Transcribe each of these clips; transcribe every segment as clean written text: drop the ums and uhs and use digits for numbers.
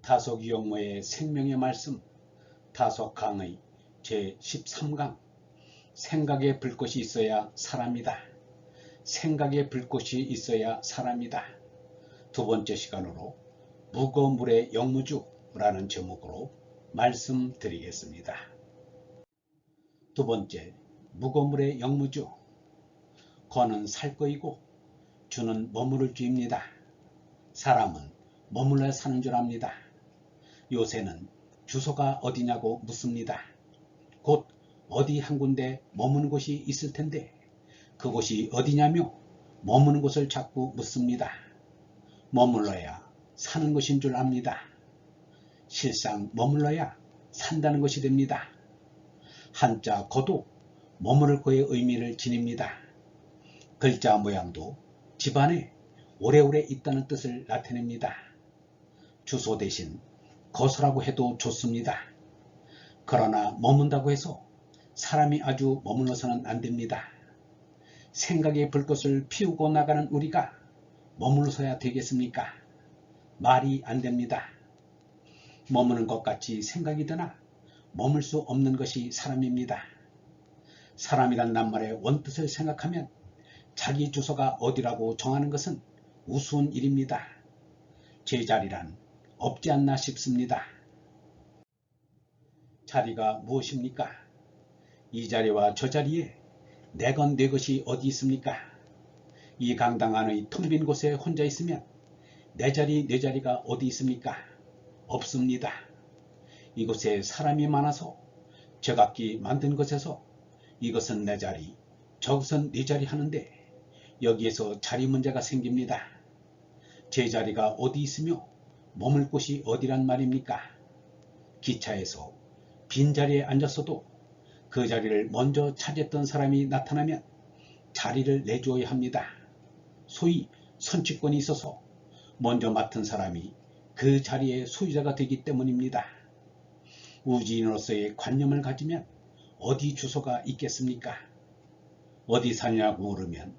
다속이용모의 생명의 말씀 다속강의 제13강 생각에 불꽃이 있어야 사람이다. 생각에 불꽃이 있어야 사람이다. 두 번째 시간으로 무거물의 영무주라는 제목으로 말씀드리겠습니다. 두 번째, 무거물의 영무주. 거는 살 거이고 주는 머무를 주입니다. 사람은 머물러 사는 줄 압니다. 요새는 주소가 어디냐고 묻습니다. 곧 어디 한 군데 머무는 곳이 있을 텐데 그곳이 어디냐며 머무는 곳을 자꾸 묻습니다. 머물러야 사는 것인 줄 압니다. 실상 머물러야 산다는 것이 됩니다. 한자 거도 머무를 거의 의미를 지닙니다. 글자 모양도 집안에 오래오래 있다는 뜻을 나타냅니다. 주소 대신 거소라고 해도 좋습니다. 그러나 머문다고 해서 사람이 아주 머물러서는 안 됩니다. 생각의 불꽃을 피우고 나가는 우리가 머물러서야 되겠습니까? 말이 안 됩니다. 머무는 것 같이 생각이 드나 머물 수 없는 것이 사람입니다. 사람이란 낱말의 원뜻을 생각하면 자기 주소가 어디라고 정하는 것은 우스운 일입니다. 제자리란 없지 않나 싶습니다. 자리가 무엇입니까? 이 자리와 저 자리에 내건 내 것이 어디 있습니까? 이 강당 안의 텅 빈 곳에 혼자 있으면 내 자리 내 자리가 어디 있습니까? 없습니다. 이곳에 사람이 많아서 제각기 만든 것에서 이것은 내 자리, 저것은 네 자리 하는데 여기에서 자리 문제가 생깁니다. 제 자리가 어디 있으며 머물 곳이 어디란 말입니까? 기차에서 빈자리에 앉았어도 그 자리를 먼저 차지했던 사람이 나타나면 자리를 내주어야 합니다. 소위 선취권이 있어서 먼저 맡은 사람이 그 자리의 소유자가 되기 때문입니다. 우주인으로서의 관념을 가지면 어디 주소가 있겠습니까? 어디 사냐고 물으면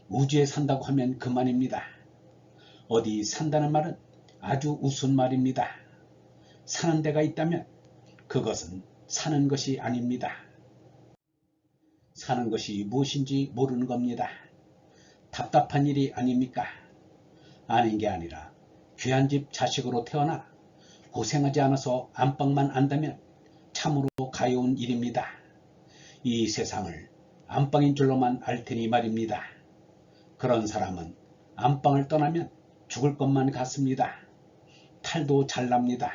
우주에 산다고 하면 그만입니다. 어디 산다는 말은 아주 우스운 말입니다. 사는 데가 있다면 그것은 사는 것이 아닙니다. 사는 것이 무엇인지 모르는 겁니다. 답답한 일이 아닙니까? 아닌 게 아니라 귀한 집 자식으로 태어나 고생하지 않아서 안방만 안다면 참으로 가여운 일입니다. 이 세상을 안방인 줄로만 알 테니 말입니다. 그런 사람은 안방을 떠나면 죽을 것만 같습니다. 탈도 잘 납니다.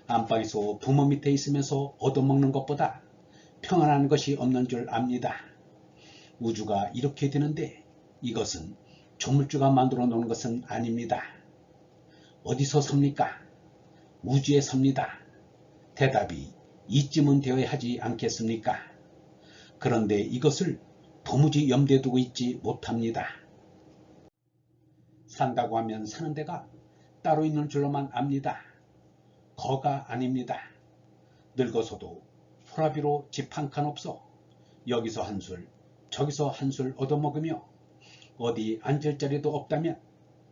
안방에서 부모 밑에 있으면서 얻어먹는 것보다 평안한 것이 없는 줄 압니다. 우주가 이렇게 되는데 이것은 조물주가 만들어 놓은 것은 아닙니다. 어디서 삽니까? 우주에 삽니다. 대답이 이쯤은 되어야 하지 않겠습니까? 그런데 이것을 도무지 염두에 두고 있지 못합니다. 산다고 하면 사는 데가 따로 있는 줄로만 압니다. 거가 아닙니다. 늙어서도 호라비로 집 한 칸 없어 여기서 한술 저기서 한술 얻어먹으며 어디 앉을 자리도 없다면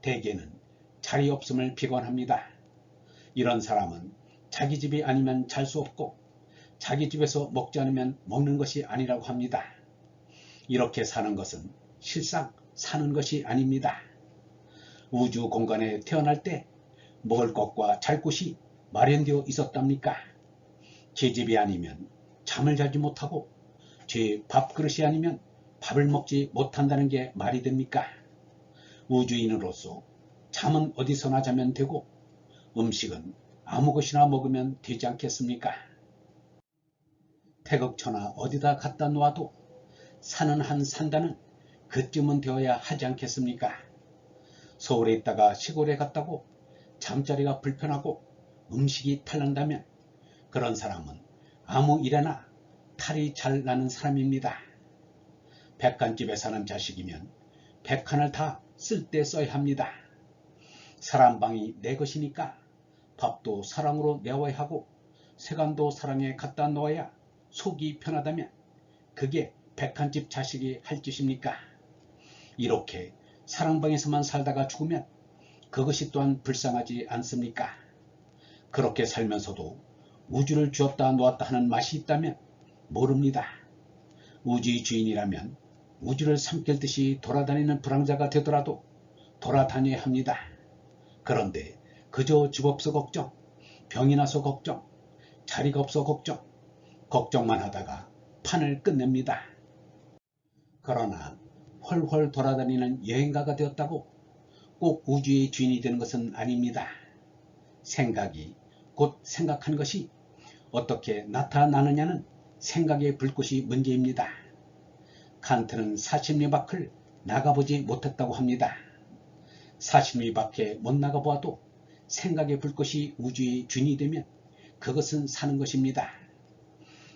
대개는 자리 없음을 비관합니다. 이런 사람은 자기 집이 아니면 잘 수 없고 자기 집에서 먹지 않으면 먹는 것이 아니라고 합니다. 이렇게 사는 것은 실상 사는 것이 아닙니다. 우주 공간에 태어날 때 먹을 것과 잘 곳이 마련되어 있었답니까? 제 집이 아니면 잠을 자지 못하고 제 밥그릇이 아니면 밥을 먹지 못한다는 게 말이 됩니까? 우주인으로서 잠은 어디서나 자면 되고 음식은 아무 것이나 먹으면 되지 않겠습니까? 태극처나 어디다 갖다 놓아도 사는 한 산다는 그쯤은 되어야 하지 않겠습니까? 서울에 있다가 시골에 갔다고 잠자리가 불편하고 음식이 탈난다면 그런 사람은 아무 일에나 탈이 잘 나는 사람입니다. 100칸집에 사는 자식이면 100칸을 다 쓸 때 써야 합니다. 사람 방이 내 것이니까 밥도 사랑으로 내와야 하고 세간도 사랑에 갖다 놓아야 속이 편하다면 그게 100칸집 자식이 할 짓입니까? 이렇게 사랑방에서만 살다가 죽으면 그것이 또한 불쌍하지 않습니까? 그렇게 살면서도 우주를 쥐었다 놓았다 하는 맛이 있다면 모릅니다. 우주의 주인이라면 우주를 삼킬듯이 돌아다니는 불황자가 되더라도 돌아다녀야 합니다. 그런데 그저 집 없어 걱정, 병이 나서 걱정, 자리가 없어 걱정, 걱정만 하다가 판을 끝냅니다. 그러나 훨훨 돌아다니는 여행가가 되었다고 꼭 우주의 주인이 되는 것은 아닙니다. 생각이 곧 생각한 것이 어떻게 나타나느냐는 생각의 불꽃이 문제입니다. 칸트는 40리 밖을 나가보지 못했다고 합니다. 40리 밖에 못 나가보아도 생각의 불꽃이 우주의 주인이 되면 그것은 사는 것입니다.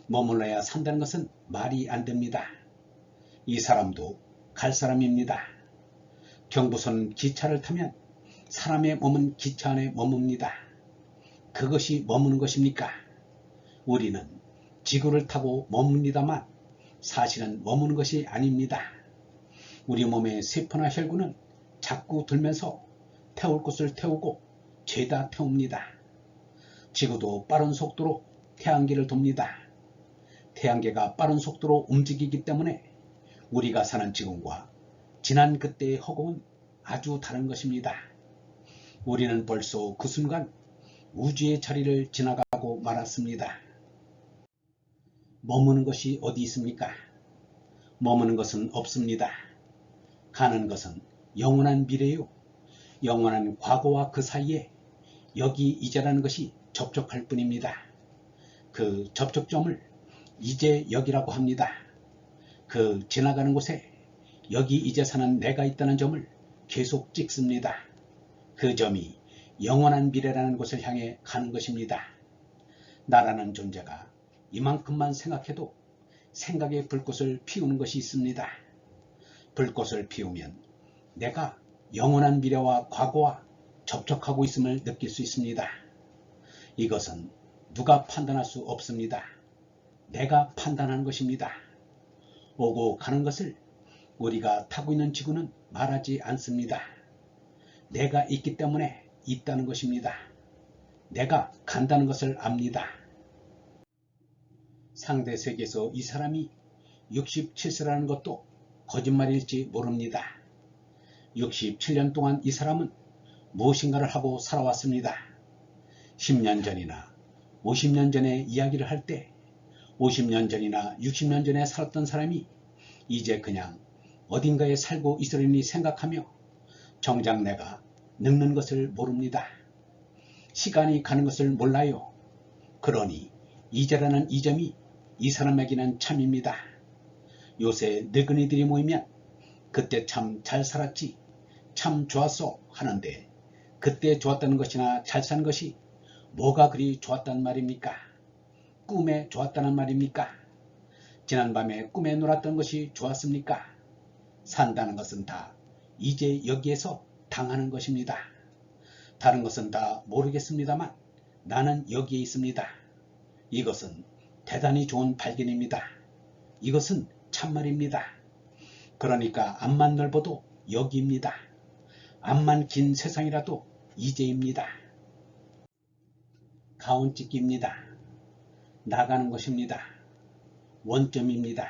머물러야 산다는 것은 말이 안 됩니다. 이 사람도 갈 사람입니다. 경부선 기차를 타면 사람의 몸은 기차 안에 머뭅니다. 그것이 머무는 것입니까? 우리는 지구를 타고 머뭅니다만 사실은 머무는 것이 아닙니다. 우리 몸의 세포나 혈구는 자꾸 돌면서 태울 곳을 태우고 죄다 태웁니다. 지구도 빠른 속도로 태양계를 돕니다. 태양계가 빠른 속도로 움직이기 때문에 우리가 사는 지금과 지난 그때의 허공은 아주 다른 것입니다. 우리는 벌써 그 순간 우주의 자리를 지나가고 말았습니다. 머무는 것이 어디 있습니까? 머무는 것은 없습니다. 가는 것은 영원한 미래요. 영원한 과거와 그 사이에 여기 이제라는 것이 접촉할 뿐입니다. 그 접촉점을 이제 여기라고 합니다. 그 지나가는 곳에 여기 이제 사는 내가 있다는 점을 계속 찍습니다. 그 점이 영원한 미래라는 곳을 향해 가는 것입니다. 나라는 존재가 이만큼만 생각해도 생각의 불꽃을 피우는 것이 있습니다. 불꽃을 피우면 내가 영원한 미래와 과거와 접촉하고 있음을 느낄 수 있습니다. 이것은 누가 판단할 수 없습니다. 내가 판단하는 것입니다. 오고 가는 것을 우리가 타고 있는 지구는 말하지 않습니다. 내가 있기 때문에 있다는 것입니다. 내가 간다는 것을 압니다. 상대 세계에서 이 사람이 67세라는 것도 거짓말일지 모릅니다. 67년 동안 이 사람은 무엇인가를 하고 살아왔습니다. 10년 전이나 50년 전에 이야기를 할 때 50년 전이나 60년 전에 살았던 사람이 이제 그냥 어딘가에 살고 있으려니 생각하며 정작 내가 늙는 것을 모릅니다. 시간이 가는 것을 몰라요. 그러니 이제라는 이 점이 이 사람에게는 참입니다. 요새 늙은이들이 모이면 그때 참 잘 살았지, 참 좋았어 하는데 그때 좋았다는 것이나 잘 산 것이 뭐가 그리 좋았단 말입니까? 꿈에 좋았다는 말입니까? 지난밤에 꿈에 놀았던 것이 좋았습니까? 산다는 것은 다 이제 여기에서 당하는 것입니다. 다른 것은 다 모르겠습니다만 나는 여기에 있습니다. 이것은 대단히 좋은 발견입니다. 이것은 참말입니다. 그러니까 앞만 넓어도 여기입니다. 앞만 긴 세상이라도 이제입니다. 가온찍기입니다. 나가는 것입니다. 원점입니다.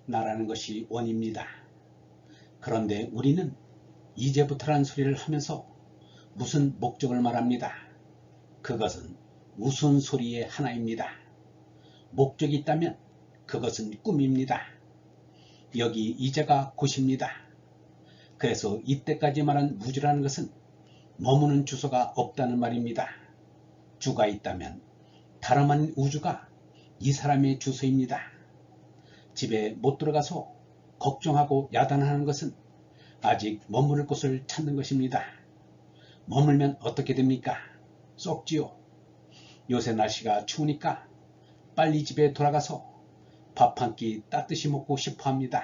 나라는 것이 원입니다. 그런데 우리는 이제부터라는 소리를 하면서 무슨 목적을 말합니다. 그것은 우스운소리의 하나입니다. 목적이 있다면 그것은 꿈입니다. 여기 이제가 곳입니다. 그래서 이때까지 말한 무주라는 것은 머무는 주소가 없다는 말입니다. 주가 있다면 다름 아닌 우주가 이 사람의 주소입니다. 집에 못 들어가서 걱정하고 야단하는 것은 아직 머무를 곳을 찾는 것입니다. 머물면 어떻게 됩니까? 썩지요. 요새 날씨가 추우니까 빨리 집에 돌아가서 밥 한 끼 따뜻이 먹고 싶어 합니다.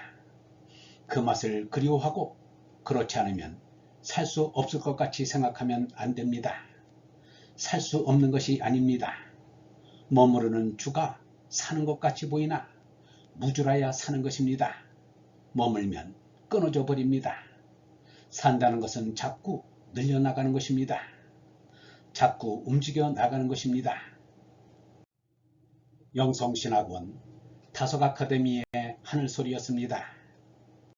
그 맛을 그리워하고 그렇지 않으면 살 수 없을 것 같이 생각하면 안 됩니다. 살 수 없는 것이 아닙니다. 머무르는 주가 사는 것 같이 보이나 무주라야 사는 것입니다. 머물면 끊어져 버립니다. 산다는 것은 자꾸 늘려나가는 것입니다. 자꾸 움직여 나가는 것입니다. 영성신학원 다속 아카데미의 하늘소리였습니다.